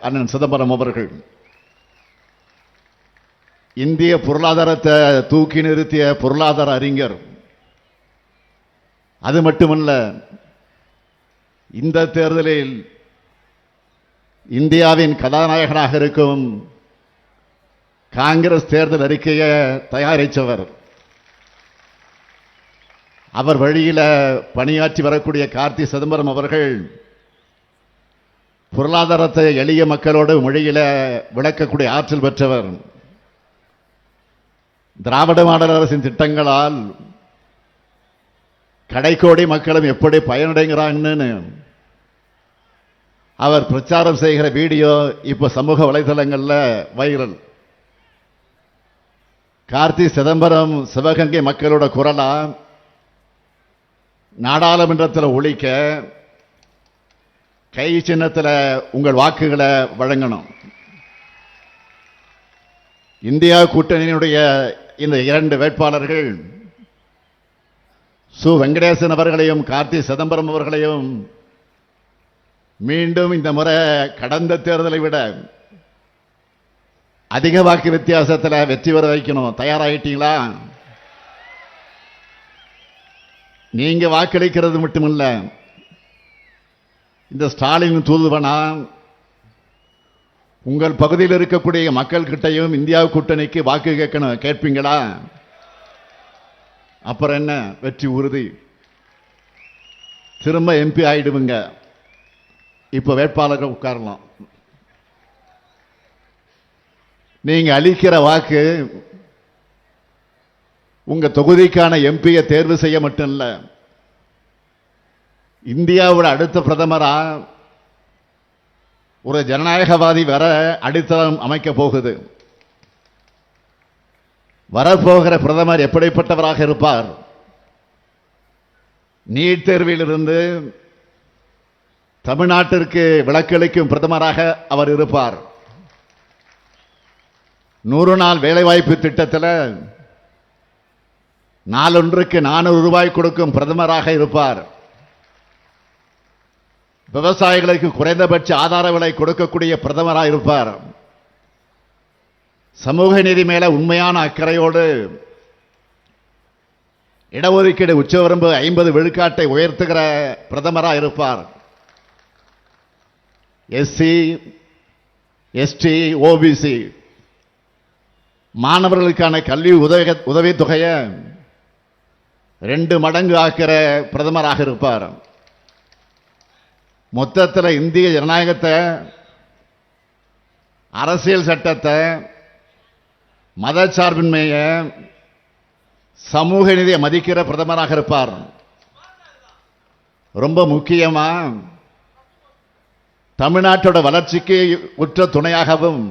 அண்ணன் சிதம்பரம் அவர்கள் இந்திய பொருளாதாரத்தை தூக்கி நிறுத்திய பொருளாதார அறிஞர். அது மட்டுமல்ல, இந்த தேர்தலில் இந்தியாவின் கதாநாயகனாக இருக்கும் காங்கிரஸ் தேர்தல் அறிக்கையை தயாரித்தவர். அவர் வழியில் பணியாற்றி வரக்கூடிய கார்த்தி சிதம்பரம் அவர்கள் பொருளாதாரத்தை எளிய மக்களோடு மொழியில் விளக்கக்கூடிய ஆற்றல் பெற்றவர். திராவிட மாடல் அரசின் திட்டங்களால் கடைக்கோடி மக்களும் எப்படி பயனடைகிறாங்கன்னு அவர் பிரச்சாரம் செய்கிற வீடியோ இப்ப சமூக வலைதளங்களில் வைரல். கார்த்தி சிதம்பரம் சிவகங்கை மக்களோட குரலா நாடாளுமன்றத்தில் ஒலிக்க கை சின்னத்தில் உங்கள் வாக்குகளை வழங்கணும். இந்தியா கூட்டணியினுடைய இந்த இரண்டு வேட்பாளர்கள் சு வெங்கடேசன் அவர்களையும் கார்த்தி சிதம்பரம் அவர்களையும் மீண்டும் இந்த முறை கடந்த தேர்தலை விட அதிக வாக்கு வித்தியாசத்தில் வெற்றி பெற வைக்கணும். தயாராகிட்டீங்களா? நீங்க வாக்களிக்கிறது மட்டுமில்ல, இந்த ஸ்டாலின் தூதுவனா உங்கள் பகுதியில் இருக்கக்கூடிய மக்கள் கிட்டையும் இந்தியா கூட்டணிக்கு வாக்கு கேட்கணும். கேட்பீங்களா? அப்புறம் என்ன, வெற்றி உறுதி. திரும்ப எம்பி ஆயிடுவீங்க. இப்ப வேட்பாளர்கள் உட்காரலாம். நீங்க அளிக்கிற வாக்கு உங்க தொகுதிக்கான எம்பியை தேர்வு செய்ய மட்டும் இல்ல, இந்தியாவோட அடுத்த பிரதமரா ஒரு ஜனநாயகவாதி வர அடித்தளம் அமைக்க போகுது. வரப்போகிற பிரதமர் எப்படிப்பட்டவராக இருப்பார்? நீட் தேர்விலிருந்து தமிழ்நாட்டிற்கு விலக்களிக்கும் பிரதமராக அவர் இருப்பார். 100 நாள் வேலைவாய்ப்பு திட்டத்தில் நாளொன்றுக்கு 400 ரூபாய் கொடுக்கும் பிரதமராக இருப்பார். விவசாயிகளுக்கு குறைந்தபட்ச ஆதார விலை கொடுக்கக்கூடிய பிரதமராக இருப்பார். சமூக நீதி மேல உண்மையான அக்கறையோடு இடஒதுக்கீடு உச்சவரம்பு 50 விழுக்காட்டை உயர்த்துகிற பிரதமராக இருப்பார். எஸ்சி, எஸ்டி, ஓபிசி மாணவர்களுக்கான கல்வி உதவித்தொகையை 2 மடங்கு ஆக்கிற பிரதமராக இருப்பார். மொத்தத்தில் இந்திய ஜனநாயகத்தை, அரசியல் சட்டத்தை, மதச்சார்பின்மையை, சமூக நீதியை மதிக்கிற பிரதமராக இருப்பார். ரொம்ப முக்கியமா தமிழ்நாட்டோட வளர்ச்சிக்கு உற்ற துணையாகவும்